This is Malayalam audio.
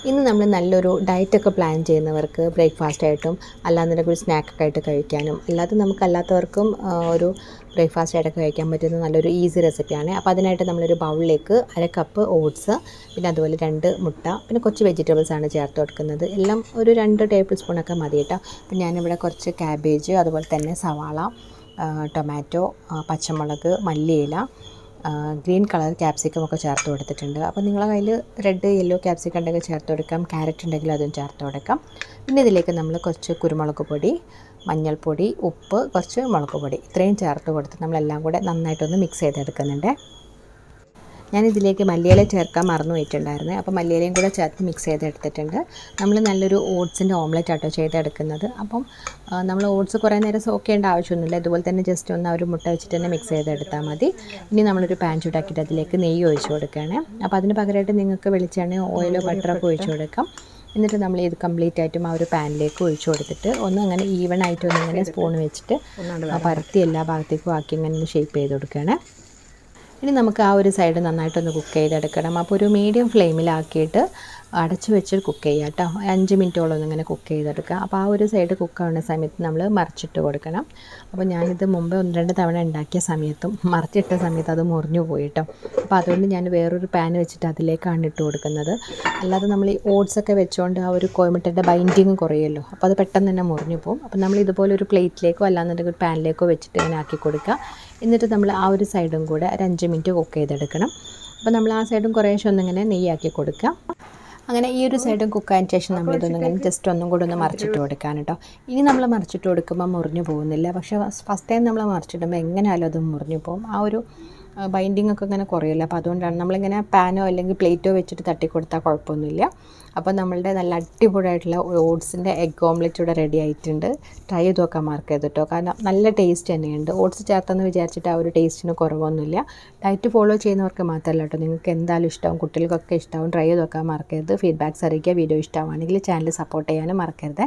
ഇന്ന് നമ്മൾ നല്ലൊരു ഡയറ്റൊക്കെ പ്ലാൻ ചെയ്യുന്നവർക്ക് ബ്രേക്ക്ഫാസ്റ്റായിട്ടും അല്ലാന്നുണ്ടെങ്കിൽ ഒരു സ്നാക്കൊക്കെ ആയിട്ട് കഴിക്കാനും അല്ലാതെ നമുക്കല്ലാത്തവർക്കും ഒരു ബ്രേക്ക്ഫാസ്റ്റായിട്ടൊക്കെ കഴിക്കാൻ പറ്റുന്ന നല്ലൊരു ഈസി റെസിപ്പിയാണ്. അപ്പോൾ അതിനായിട്ട് നമ്മളൊരു ബൗളിലേക്ക് 1 കപ്പ് ഓട്സ്, പിന്നെ അതുപോലെ 2 മുട്ട, പിന്നെ കുറച്ച് വെജിറ്റബിൾസാണ് ചേർത്ത് കൊടുക്കുന്നത്. എല്ലാം ഒരു 2 ടേബിൾ സ്പൂണൊക്കെ മതി കേട്ടോ. അപ്പോൾ ഞാനിവിടെ കുറച്ച് ക്യാബേജ്, അതുപോലെ തന്നെ സവാള, ടൊമാറ്റോ, പച്ചമുളക്, മല്ലിയില, ഗ്രീൻ കളർ ക്യാപ്സിക്കം ഒക്കെ ചേർത്ത് കൊടുത്തിട്ടുണ്ട്. അപ്പോൾ നിങ്ങളുടെ കയ്യിൽ റെഡ് യെല്ലോ ക്യാപ്സിക്കം ഉണ്ടെങ്കിൽ ചേർത്ത് കൊടുക്കാം, ക്യാരറ്റ് ഉണ്ടെങ്കിൽ അതും ചേർത്ത് കൊടുക്കാം. പിന്നെ ഇതിലേക്ക് നമ്മൾ കുറച്ച് കുരുമുളക് പൊടി, മഞ്ഞൾപ്പൊടി, ഉപ്പ്, കുറച്ച് മുളക് പൊടി ഇത്രയും ചേർത്ത് കൊടുത്ത് നമ്മളെല്ലാം കൂടെ നന്നായിട്ടൊന്ന് മിക്സ് ചെയ്തെടുക്കുന്നുണ്ട്. ഞാനിതിലേക്ക് മല്ലിയില ചേർക്കാൻ മറന്നു പോയിട്ടുണ്ടായിരുന്നു. അപ്പോൾ മല്ലിയിലയും കൂടെ ചേർത്ത് മിക്സ് ചെയ്തെടുത്തിട്ടുണ്ട്. നമ്മൾ നല്ലൊരു ഓട്സിൻ്റെ ഓംലെറ്റ് ആട്ടോ ചെയ്തെടുക്കുന്നത്. അപ്പം നമ്മൾ ഓട്സ് കുറേ നേരം സോക്ക് ചെയ്യേണ്ട ആവശ്യമൊന്നുമില്ല. ഇതുപോലെ തന്നെ ജസ്റ്റ് ഒന്ന് ഒരു മുട്ട വെച്ചിട്ട് തന്നെ മിക്സ് ചെയ്തെടുത്താൽ മതി. ഇനി നമ്മളൊരു പാൻ ചൂടാക്കിയിട്ട് അതിലേക്ക് നെയ്യ് ഒഴിച്ച് കൊടുക്കുകയാണ്. അപ്പോൾ അതിന് പകരമായിട്ട് നിങ്ങൾക്ക് വെളിച്ചെണ്ണയോ ഓയിലോ ബട്ടറൊക്കെ ഒഴിച്ച് കൊടുക്കാം. എന്നിട്ട് നമ്മൾ ഇത് കംപ്ലീറ്റ് ആയിട്ടും ആ ഒരു പാനിലേക്ക് ഒഴിച്ച് കൊടുത്തിട്ട് ഒന്ന് അങ്ങനെ ഈവൺ ആയിട്ട് ഒന്നിങ്ങനെ സ്പൂൺ വെച്ചിട്ട് പരത്തി എല്ലാ ഭാഗത്തേക്കും ആക്കി ഇങ്ങനെ ഷേപ്പ് ചെയ്ത് കൊടുക്കുകയാണ്. ഇനി നമുക്ക് ആ ഒരു സൈഡ് നന്നായിട്ടൊന്ന് കുക്ക് ചെയ്തെടുക്കണം. അപ്പോൾ ഒരു മീഡിയം ഫ്ലെയിമിലാക്കിയിട്ട് അടച്ച് വെച്ച് കുക്ക് ചെയ്യുക കേട്ടോ. 5 മിനിറ്റോളം ഒന്നിങ്ങനെ കുക്ക് ചെയ്തെടുക്കുക. അപ്പോൾ ആ ഒരു സൈഡ് കുക്കാവുന്ന സമയത്ത് നമ്മൾ മറിച്ചിട്ട് കൊടുക്കണം. അപ്പോൾ ഞാനിത് മുമ്പ് 1-2 തവണ ഉണ്ടാക്കിയ സമയത്തും മറിച്ചിട്ട സമയത്ത് അത് മുറിഞ്ഞു പോയി കേട്ടോ. അപ്പോൾ അതുകൊണ്ട് ഞാൻ വേറൊരു പാൻ വെച്ചിട്ട് അതിലേക്കാണ് ഇട്ട് കൊടുക്കുന്നത്. അല്ലാതെ നമ്മൾ ഈ ഓട്സൊക്കെ വെച്ചുകൊണ്ട് ആ ഒരു കോഴിമുട്ടയുടെ ബൈൻഡിങ് കുറയുമല്ലോ, അപ്പോൾ അത് പെട്ടെന്ന് തന്നെ മുറിഞ്ഞു പോകും. അപ്പോൾ നമ്മൾ ഇതുപോലെ ഒരു പ്ലേറ്റിലേക്കോ അല്ലാന്നുണ്ടെങ്കിൽ ഒരു പാനിലേക്കോ വെച്ചിട്ട് ഇങ്ങനെ ആക്കി കൊടുക്കുക. എന്നിട്ട് നമ്മൾ ആ ഒരു സൈഡും കൂടെ ഒരു 5 മിനിറ്റ് കുക്ക് ചെയ്തെടുക്കണം. അപ്പോൾ നമ്മൾ ആ സൈഡും കുറേശ്ശെ ഒന്നിങ്ങനെ നെയ്യാക്കി കൊടുക്കുക. അങ്ങനെ ഈ ഒരു സൈഡും കുക്കായതിന് ശേഷം നമ്മളിതൊന്നിങ്ങനെ ജസ്റ്റ് ഒന്നും കൂടെ ഒന്ന് മറിച്ചിട്ട് കൊടുക്കാൻ കേട്ടോ. ഇനി നമ്മൾ മറിച്ചിട്ട് കൊടുക്കുമ്പോൾ മുറിഞ്ഞു പോകുന്നില്ല. പക്ഷേ ഫസ്റ്റ് ടൈം നമ്മൾ മറിച്ചിടുമ്പോൾ എങ്ങനെയായാലും അത് മുറിഞ്ഞു പോകും. ആ ഒരു ബൈൻഡിങ് ഒക്കെ ഇങ്ങനെ കുറയില്ല. അപ്പോൾ അതുകൊണ്ടാണ് നമ്മളിങ്ങനെ പാനോ അല്ലെങ്കിൽ പ്ലേറ്റോ വെച്ചിട്ട് തട്ടിക്കൊടുത്താൽ കുഴപ്പമൊന്നുമില്ല. അപ്പോൾ നമ്മളുടെ നല്ല അടിപൊളിയായിട്ടുള്ള ഓട്സിൻ്റെ എഗ് ഓംലെറ്റ് ഇവിടെ റെഡി ആയിട്ടുണ്ട്. ട്രൈ ചെയ്ത് നോക്കാൻ മറക്കരുത് കേട്ടോ. കാരണം നല്ല ടേസ്റ്റ് തന്നെയുണ്ട്. ഓട്സ് ചേർത്തെന്ന് വിചാരിച്ചിട്ട് ആ ഒരു ടേസ്റ്റിന് കുറവൊന്നുമില്ല. ഡയറ്റ് ഫോളോ ചെയ്യുന്നവർക്ക് മാത്രമല്ല കേട്ടോ, നിങ്ങൾക്ക് എന്തായാലും ഇഷ്ടമാവും, കുട്ടികൾക്കൊക്കെ ഇഷ്ടമാവും. ട്രൈ ചെയ്ത് നോക്കാൻ മറക്കരുത്. ഫീഡ്ബാക്ക്സ് അറിയിക്കുക. വീഡിയോ ഇഷ്ടമാണെങ്കിൽ ചാനൽ സപ്പോർട്ട് ചെയ്യാനും മറക്കരുത്.